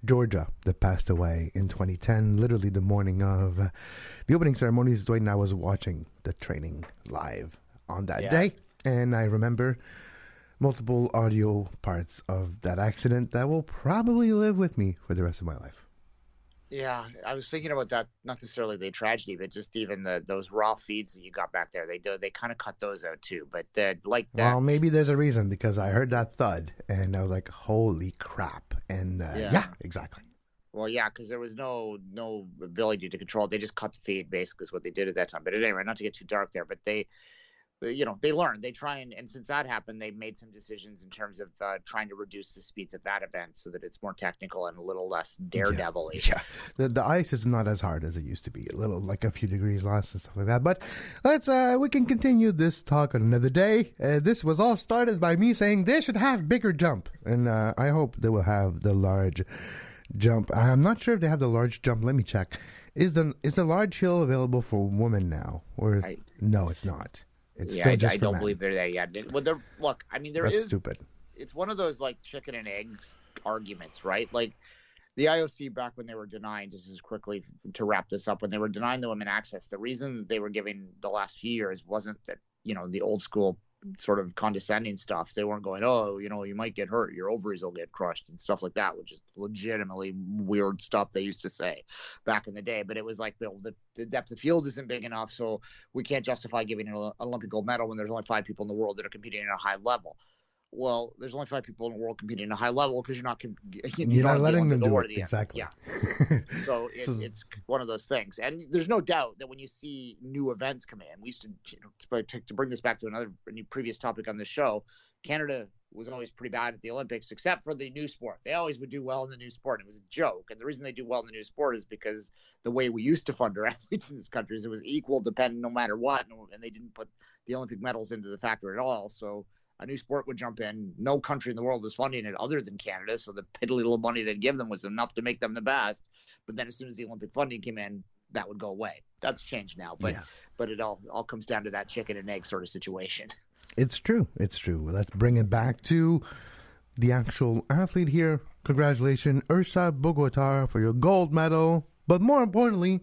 Georgia that passed away in 2010, literally the morning of the opening ceremonies. Duane and I was watching the training live on that day, and I remember multiple audio parts of that accident that will probably live with me for the rest of my life. Yeah, I was thinking about that, not necessarily the tragedy, but just even those raw feeds that you got back there. They kind of cut those out too, but Well, maybe there's a reason, because I heard that thud and I was like, holy crap. And yeah, exactly. Well, yeah, because there was no ability to control it. They just cut the feed, basically, is what they did at that time. But anyway, not to get too dark there, but they they learn. They try and since that happened, they made some decisions in terms of trying to reduce the speeds at that event so that it's more technical and a little less daredevil-y. Yeah. The ice is not as hard as it used to be. A little, like a few degrees less and stuff like that. But we can continue this talk on another day. This was all started by me saying they should have bigger jump, and I hope they will have the large jump. I'm not sure if they have the large jump. Let me check. Is the large hill available for women now, or no? It's not. It's still just I don't believe they're there yet. Well, look. I mean, That's stupid. It's one of those like chicken and eggs arguments, right? Like the IOC back when they were denying, just as quickly to wrap this up, when they were denying the women access, the reason they were giving the last few years wasn't that the old school sort of condescending stuff. They weren't going, oh, you might get hurt, your ovaries will get crushed and stuff like that, which is legitimately weird stuff they used to say back in the day. But it was like the depth of field isn't big enough, so we can't justify giving an Olympic gold medal when there's only 5 people in the world that are competing at a high level. Well, there's only 5 people in the world competing at a high level because you're not letting them do it. Exactly. Yeah. So it's one of those things. And there's no doubt that when you see new events come in, we used to bring this back to a previous topic on the show, Canada was always pretty bad at the Olympics, except for the new sport. They always would do well in the new sport. It was a joke. And the reason they do well in the new sport is because the way we used to fund our athletes in this country is it was equal, dependent no matter what. And they didn't put the Olympic medals into the factor at all. So a new sport would jump in. No country in the world was funding it other than Canada. So the piddly little money they'd give them was enough to make them the best. But then as soon as the Olympic funding came in, that would go away. That's changed now. But it all comes down to that chicken and egg sort of situation. It's true. Let's bring it back to the actual athlete here. Congratulations, Ursa Bogotar, for your gold medal. But more importantly,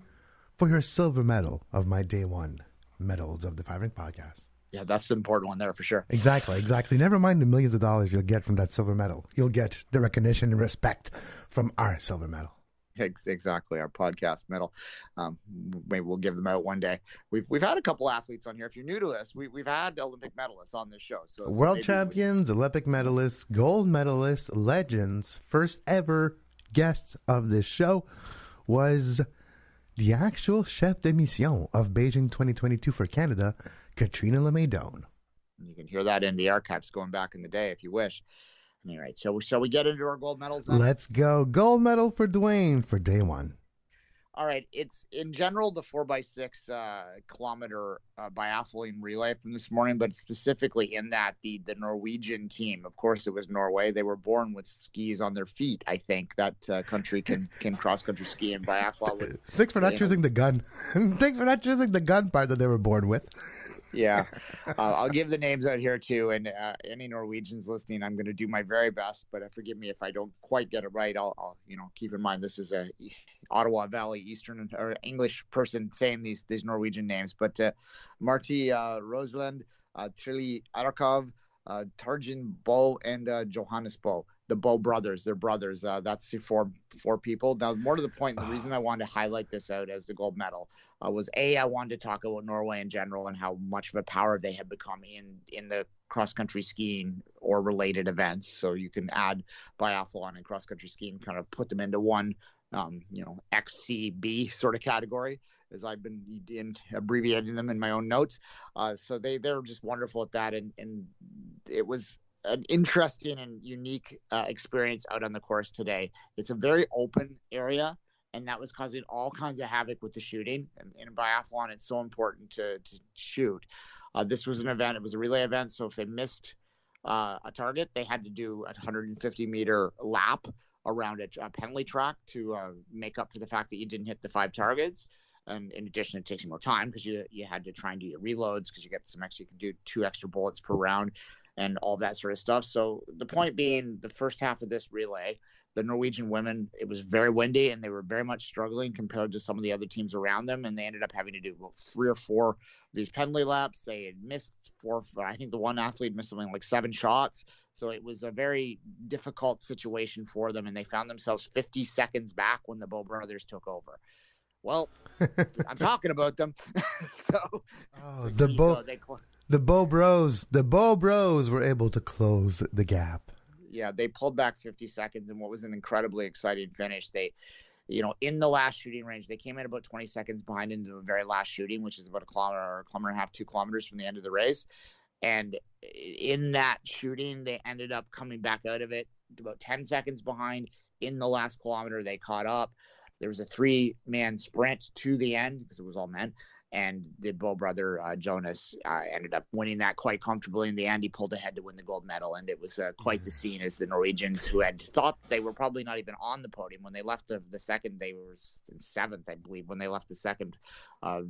for your silver medal of my day one medals of the 5 Ring Podcast. Yeah, that's the important one there for sure. Exactly. Never mind the millions of dollars you'll get from that silver medal. You'll get the recognition and respect from our silver medal. Exactly, our podcast medal. Maybe we'll give them out one day. We've had a couple athletes on here. If you're new to us, we've had Olympic medalists on this show. So world champions, Olympic medalists, gold medalists, legends. First ever guest of this show was the actual chef de mission of Beijing 2022 for Canada, Katrina Lemaidon. You can hear that in the archives going back in the day if you wish. All right, so shall we get into our gold medals then? Let's go. Gold medal for Duane for day one. All right, it's in general the 4x6 kilometer biathlon relay from this morning, but specifically in that the Norwegian team. Of course, it was Norway. They were born with skis on their feet. I think that country can cross country ski and biathlon. Thanks for not choosing the gun. Thanks for not choosing the gun part that they were born with. Yeah, I'll give the names out here too, and any Norwegians listening, I'm going to do my very best. But forgive me if I don't quite get it right. I'll keep in mind this is a Ottawa Valley Eastern or English person saying these Norwegian names. But Marti Roseland, Trilly Arakov, Tarjin Bo, and Johannes Bo. The Bo brothers, they're brothers. That's the four people. Now, more to the point, the reason I wanted to highlight this out as the gold medal was I wanted to talk about Norway in general and how much of a power they have become in the cross-country skiing or related events. So you can add biathlon and cross-country skiing, kind of put them into one, XCB sort of category, as I've been abbreviating them in my own notes. So they're just wonderful at that. And it was an interesting and unique experience out on the course today. It's a very open area, and that was causing all kinds of havoc with the shooting. And in biathlon, it's so important to shoot. This was an event. It was a relay event. So if they missed a target, they had to do a 150-meter lap around a penalty track to make up for the fact that you didn't hit the 5 targets. And in addition, it takes you more time because you had to try and do your reloads because you get some extra. You can do 2 extra bullets per round and all that sort of stuff. So the point being, the first half of this relay, the Norwegian women, it was very windy and they were very much struggling compared to some of the other teams around them. And they ended up having to do 3 or 4 of these penalty laps. They had missed 4. I think the one athlete missed something like 7 shots. So it was a very difficult situation for them. And they found themselves 50 seconds back when the Bo brothers took over. Well, I'm talking about them. The Bo Bros were able to close the gap. Yeah, they pulled back 50 seconds in what was an incredibly exciting finish. They in the last shooting range. They came in about 20 seconds behind into the very last shooting, which is about a kilometer and a half, 2 kilometers from the end of the race. And in that shooting, they ended up coming back out of it about 10 seconds behind. In the last kilometer, they caught up. There was a 3-man sprint to the end because it was all men. And the Bow brother, Jonas, ended up winning that quite comfortably. In the end, he pulled ahead to win the gold medal. And it was quite the scene as the Norwegians, who had thought they were probably not even on the podium. When they left the second, they were in 7th, I believe, when they left the second part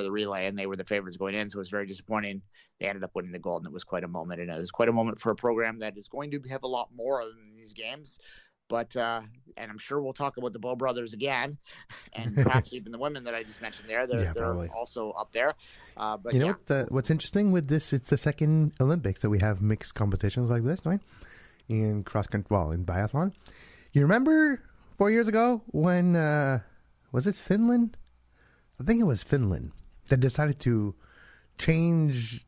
of the relay. And they were the favorites going in. So it was very disappointing. They ended up winning the gold. And it was quite a moment. And it was quite a moment for a program that is going to have a lot more in these games. But and I'm sure we'll talk about the Bow brothers again, and perhaps even the women that I just mentioned there. They're also up there. But what's interesting with this? It's the second Olympics that we have mixed competitions like this, right? In cross country, in biathlon. You remember 4 years ago when was it Finland? I think it was Finland that decided to change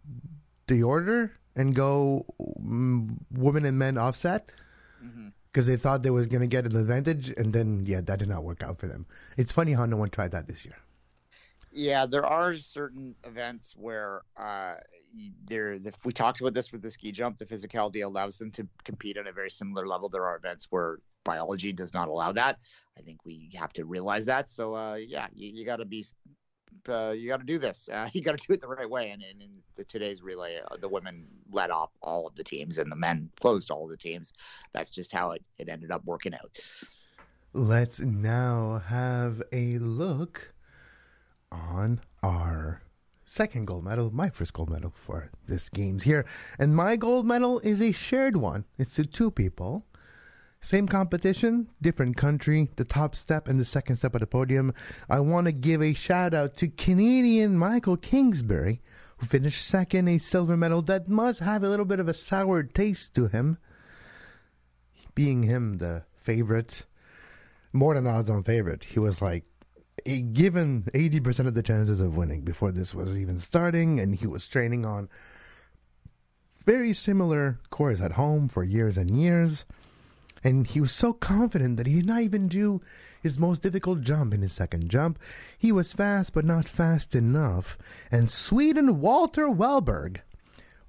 the order and go women and men offset. Mm-hmm. Because they thought they was going to get an advantage, and then, that did not work out for them. It's funny how no one tried that this year. Yeah, there are certain events where if we talked about this with the ski jump, the physicality allows them to compete on a very similar level. There are events where biology does not allow that. I think we have to realize that. So, you got to be... you got to do this. You got to do it the right way. And in today's relay, the women led off all of the teams and the men closed all of the teams. That's just how it ended up working out. Let's now have a look on our second gold medal, my first gold medal for this games here. And my gold medal is a shared one. It's to 2 people. Same competition, different country, the top step and the second step of the podium. I want to give a shout out to Canadian Michael Kingsbury, who finished second, a silver medal that must have a little bit of a sour taste to him. Being him the favorite, more than odds-on favorite. He was given 80% of the chances of winning before this was even starting, and he was training on very similar course at home for years and years. And he was so confident that he did not even do his most difficult jump in his second jump. He was fast, but not fast enough. And Sweden Walter Wellberg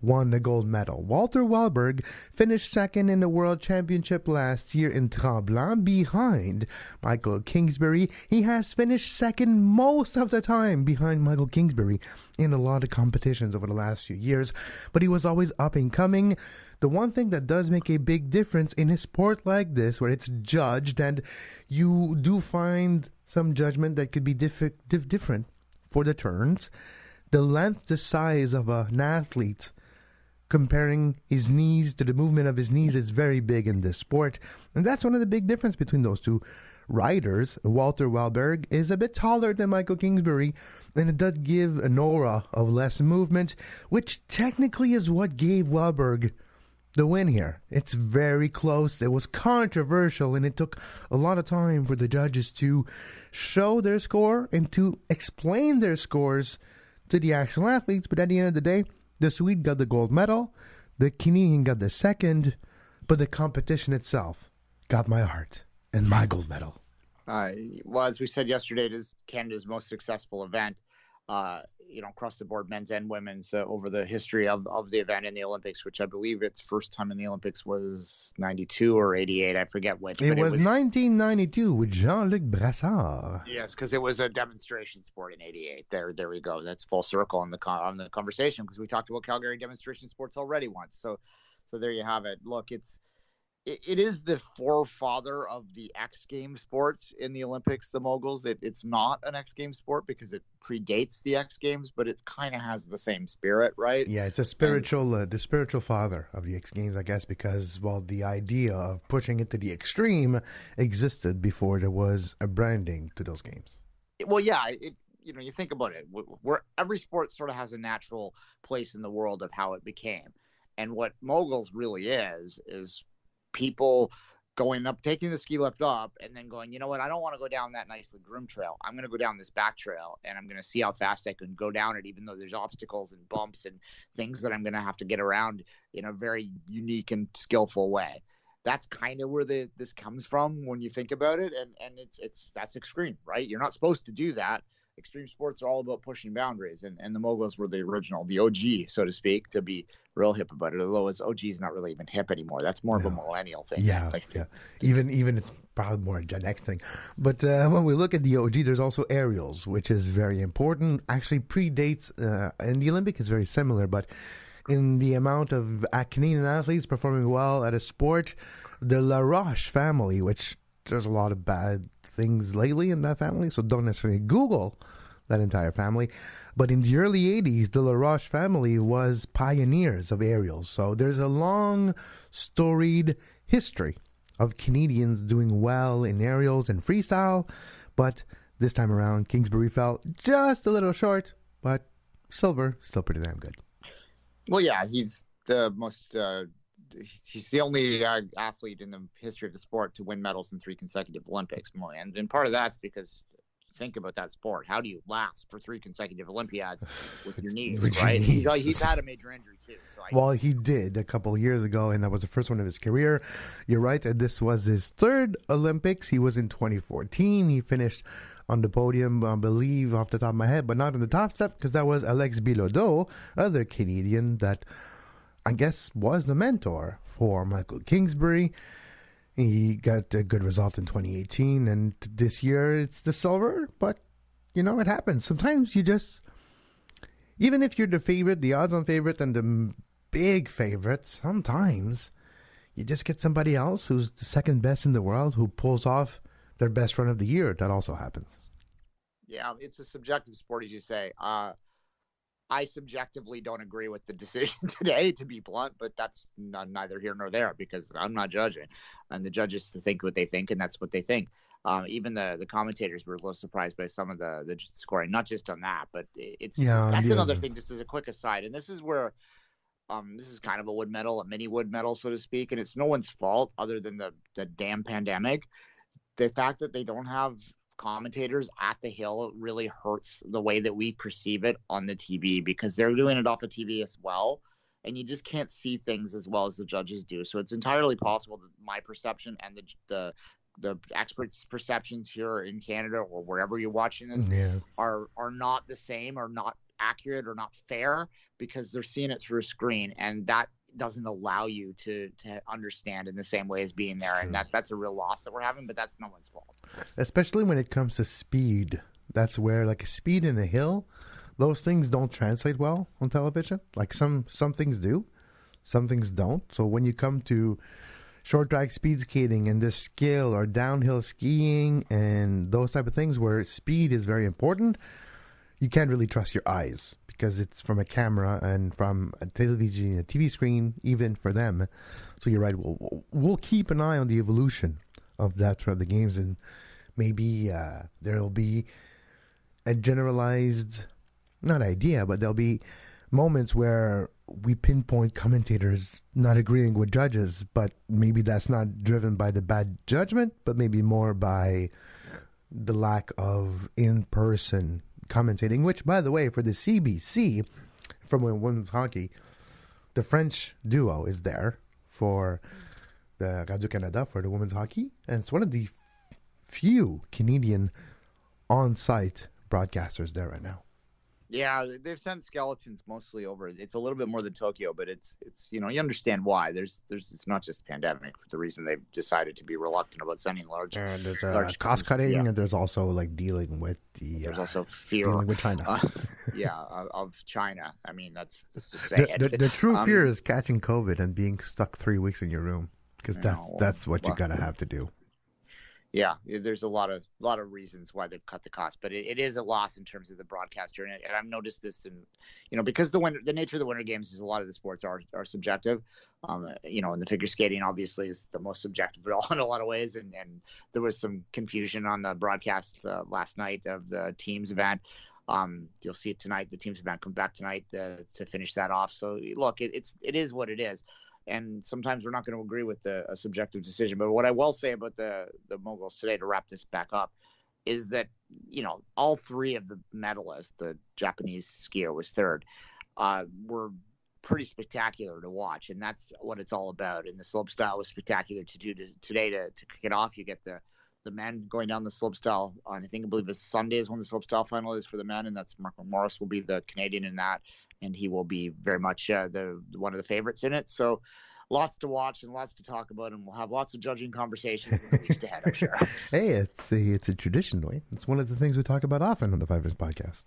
won the gold medal. Walter Wellberg finished second in the World Championship last year in Tremblant behind Michael Kingsbury. He has finished second most of the time behind Michael Kingsbury in a lot of competitions over the last few years, but he was always up and coming. The one thing that does make a big difference in a sport like this, where it's judged, and you do find some judgment that could be different for the turns, the length, the size of an athlete, comparing his knees to the movement of his knees, is very big in this sport. And that's one of the big difference between those two riders. Walter Wellberg is a bit taller than Michael Kingsbury, and it does give an aura of less movement, which technically is what gave Wellberg the win here. It's very close. It was controversial, and it took a lot of time for the judges to show their score and to explain their scores to the actual athletes. But at the end of the day, the Swede got the gold medal, the Canadian got the second, but the competition itself got my heart and my gold medal. Well, as we said yesterday, it is Canada's most successful event, across the board, men's and women's, over the history of the event in the Olympics, which I believe its first time in the Olympics was 92 or 88. I forget which. It was 1992 with Jean-Luc Brassard. Yes, because it was a demonstration sport in 88. There we go. That's full circle on the conversation, because we talked about Calgary demonstration sports already once. So there you have it. Look, it is the forefather of the X Games sports in the Olympics, the moguls. It's not an X Games sport because it predates the X Games, but it kind of has the same spirit, right? Yeah, it's a spiritual, the spiritual father of the X Games, I guess, because, the idea of pushing it to the extreme existed before there was a branding to those games. Well, yeah, you think about it, where every sport sort of has a natural place in the world of how it became. And what moguls really is people going up, taking the ski lift up, and then going, you know what, I don't want to go down that nicely groomed trail. I'm going to go down this back trail, and I'm going to see how fast I can go down it, even though there's obstacles and bumps and things that I'm going to have to get around in a very unique and skillful way. that's kind of where this comes from when you think about it, and that's extreme, right? You're not supposed to do that. Extreme sports are all about pushing boundaries, and the moguls were the original, the OG, so to speak, to be real hip about it. Although it's OG is not really even hip anymore. That's more of a millennial thing. Yeah, yeah. Even it's probably more a Gen X thing. But when we look at the OG, there's also aerials, which is very important. Actually, predates, and the Olympic is very similar, but in the amount of Canadian athletes performing well at a sport, the Laroche family, which there's a lot of bad things lately in that family, so don't necessarily Google that entire family. But in the early 80s, the Laroche family was pioneers of aerials. So there's a long, storied history of Canadians doing well in aerials and freestyle. But this time around, Kingsbury fell just a little short, but silver, still pretty damn good. Well, yeah, he's the most... he's the only athlete in the history of the sport to win medals in 3 consecutive Olympics. And part of that's because, think about that sport. How do you last for 3 consecutive Olympiads with your knees, right? He's had a major injury, too. So he did a couple of years ago, and that was the first one of his career. You're right, and this was his 3rd Olympics. He was in 2014. He finished on the podium, I believe, off the top of my head, but not in the top step, because that was Alex Bilodeau, other Canadian that I guess was the mentor for Michael Kingsbury. He got a good result in 2018, and this year it's the silver, but, it happens. Sometimes you just, even if you're the favorite, the odds-on favorite, and the big favorite, sometimes you just get somebody else who's the second best in the world who pulls off their best run of the year. That also happens. Yeah, it's a subjective sport, as you say. I subjectively don't agree with the decision today, to be blunt, but that's neither here nor there because I'm not judging. And the judges think what they think, and that's what they think. Even the commentators were a little surprised by some of the scoring, not just on that, but that's another thing, just as a quick aside. And this is where this is kind of a wood medal, a mini wood medal, so to speak, and it's no one's fault other than the damn pandemic. The fact that they don't have commentators at the Hill really hurts the way that we perceive it on the TV because they're doing it off the TV as well, and you just can't see things as well as the judges do. So it's entirely possible that my perception and the experts' perceptions here in Canada or wherever you're watching this are not the same, or not accurate, or not fair because they're seeing it through a screen, and that doesn't allow you to understand in the same way as being there. And that's a real loss that we're having, but that's no one's fault. Especially when it comes to speed. That's where, like, speed in the hill, those things don't translate well on television. Like some things do, some things don't. So when you come to short track speed skating and the skill or downhill skiing and those type of things where speed is very important, you can't really trust your eyes because it's from a camera and from a television, a TV screen, even for them. So you're right. We'll keep an eye on the evolution of that throughout the games, and maybe there'll be a generalized, not idea, but there'll be moments where we pinpoint commentators not agreeing with judges, but maybe that's not driven by the bad judgment, but maybe more by the lack of in-person commentating, which, by the way, for the CBC, from women's hockey, the French duo is there for the Radio-Canada for the women's hockey, and it's one of the few Canadian on-site broadcasters there right now. Yeah, they've sent skeletons mostly over. It's a little bit more than Tokyo, but it's you understand why. There's it's not just pandemic for the reason they've decided to be reluctant about sending large. And there's cost cutting, and there's also like dealing with there's also fear dealing with China. Of China. I mean, that's just to say it. The true fear is catching COVID and being stuck 3 weeks in your room because that's what you're gonna have to do. Yeah, there's a lot of reasons why they've cut the cost, but it is a loss in terms of the broadcaster, and I've noticed this in because the nature of the Winter Games is a lot of the sports are subjective, and the figure skating obviously is the most subjective in a lot of ways, and there was some confusion on the broadcast last night of the teams event. You'll see it tonight. The teams event come back tonight to finish that off. So look, it is what it is. And sometimes we're not going to agree with a subjective decision. But what I will say about the moguls today, to wrap this back up, is that, all 3 of the medalists, the Japanese skier was 3rd, were pretty spectacular to watch, and that's what it's all about. And the slopestyle was spectacular to do today to kick it off. You get the men going down the slopestyle on, I believe it's Sunday is when the slopestyle final is for the men, and that's Mark Morris will be the Canadian in that, and he will be very much the one of the favorites in it. So lots to watch and lots to talk about, and we'll have lots of judging conversations in the weeks ahead, I'm sure. Hey, it's a tradition, Dwayne. It's one of the things we talk about often on the Five Rings podcast.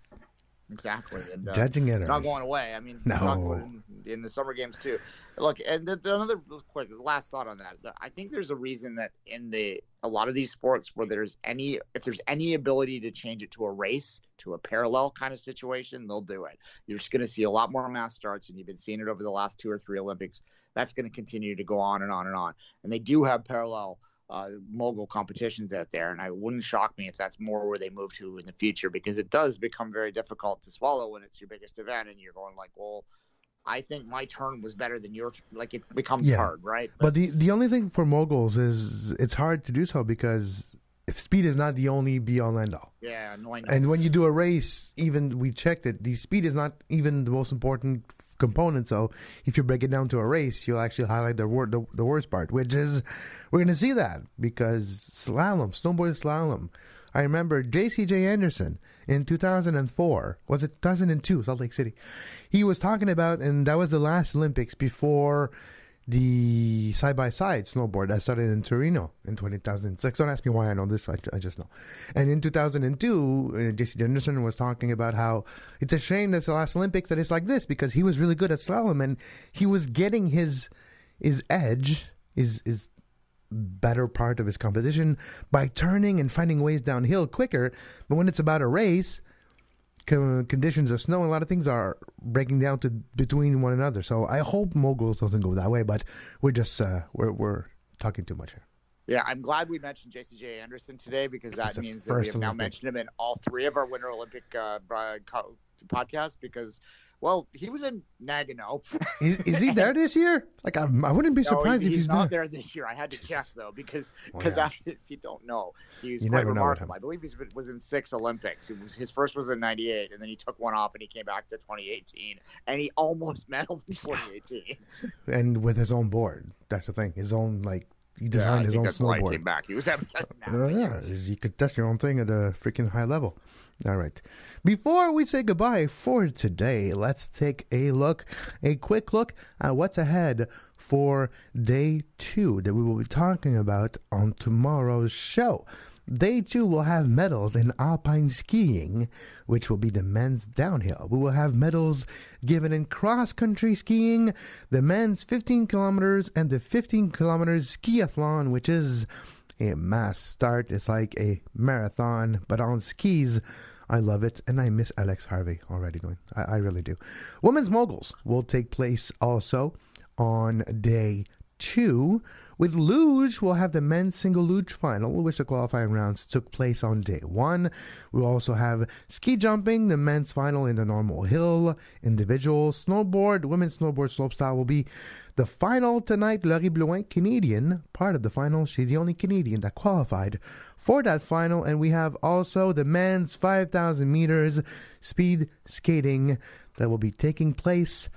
Exactly. And, judging it. It's not going away. I mean, no. we talk about it in the summer games too. Look, and another quick last thought on that. I think there's a reason that in a lot of these sports where if there's any ability to change it to a race, to a parallel kind of situation, they'll do it. You're just going to see a lot more mass starts, and you've been seeing it over the last 2 or 3 Olympics. That's going to continue to go on and on and on. And they do have parallel mogul competitions out there, and it wouldn't shock me if that's more where they move to in the future, because it does become very difficult to swallow when it's your biggest event and you're going like, well, I think my turn was better than your like it becomes hard, right? But the only thing for moguls is it's hard to do so because if speed is not the only be all end all. Yeah, no, I know. And when you do a race, even we checked it, the speed is not even the most important component. So if you break it down to a race, you'll actually highlight the worst part, which is we're going to see that because snowboard slalom. I remember J.C.J. Anderson in 2004, was it 2002, Salt Lake City? He was talking about, and that was the last Olympics before the side-by-side snowboard that started in Torino in 2006. Don't ask me why I know this, I just know. And in 2002, J.C. Anderson was talking about how it's a shame that's the last Olympics that it's like this because he was really good at slalom and he was getting his edge, his better part of his competition by turning and finding ways downhill quicker. But when it's about a race, conditions of snow and a lot of things are breaking down to between one another. So I hope moguls doesn't go that way, but we're just we're talking too much here. Yeah, I'm glad we mentioned J.C.J. Anderson today because that means that we have now mentioned him in all 3 of our Winter Olympic podcasts because, well, he was in Nagano. Is he there this year? Like, I wouldn't be surprised if he's not there this year. I had to check, though, because after, if you don't know, he's quite remarkable. I believe he was in 6 Olympics. His first was in 98, and then he took one off, and he came back to 2018, and he almost medaled in 2018. And with his own board. That's the thing. His own, like, he designed his own snowboard. Why he came back. He was having testing you could test your own thing at a freaking high level. All right. Before we say goodbye for today, let's take a quick look at what's ahead for day 2 that we will be talking about on tomorrow's show. Day 2 will have medals in alpine skiing, which will be the men's downhill. We will have medals given in cross-country skiing, the men's 15 kilometers, and the 15 kilometers skiathlon, which is a mass start. It's like a marathon, but on skis. I love it, and I miss Alex Harvey already. I really do. Women's moguls will take place also on day 2. With luge, we'll have the men's single luge final, which the qualifying rounds took place on day 1. We'll also have ski jumping, the men's final in the normal hill. Individual snowboard, women's snowboard slopestyle will be the final tonight. Laurie Blouin, Canadian, part of the final. She's the only Canadian that qualified for that final. And we have also the men's 5,000 meters speed skating that will be taking place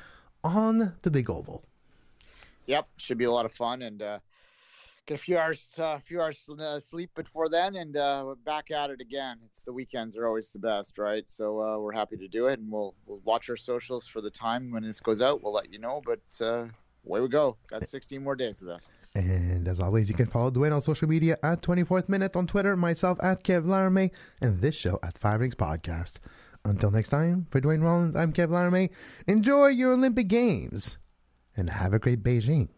on the big oval. Yep, should be a lot of fun, and get a few hours sleep before then, and we're back at it again. It's the weekends are always the best, right? So we're happy to do it, and we'll watch our socials for the time when this goes out. We'll let you know, but away we go. Got 16 more days of this. And as always, you can follow Duane on social media at 24th Minute on Twitter, myself at Kevin Laramee, and this show at 5 Rings Podcast. Until next time, for Duane Rollins, I'm Kevin Laramee. Enjoy your Olympic Games. And have a great Beijing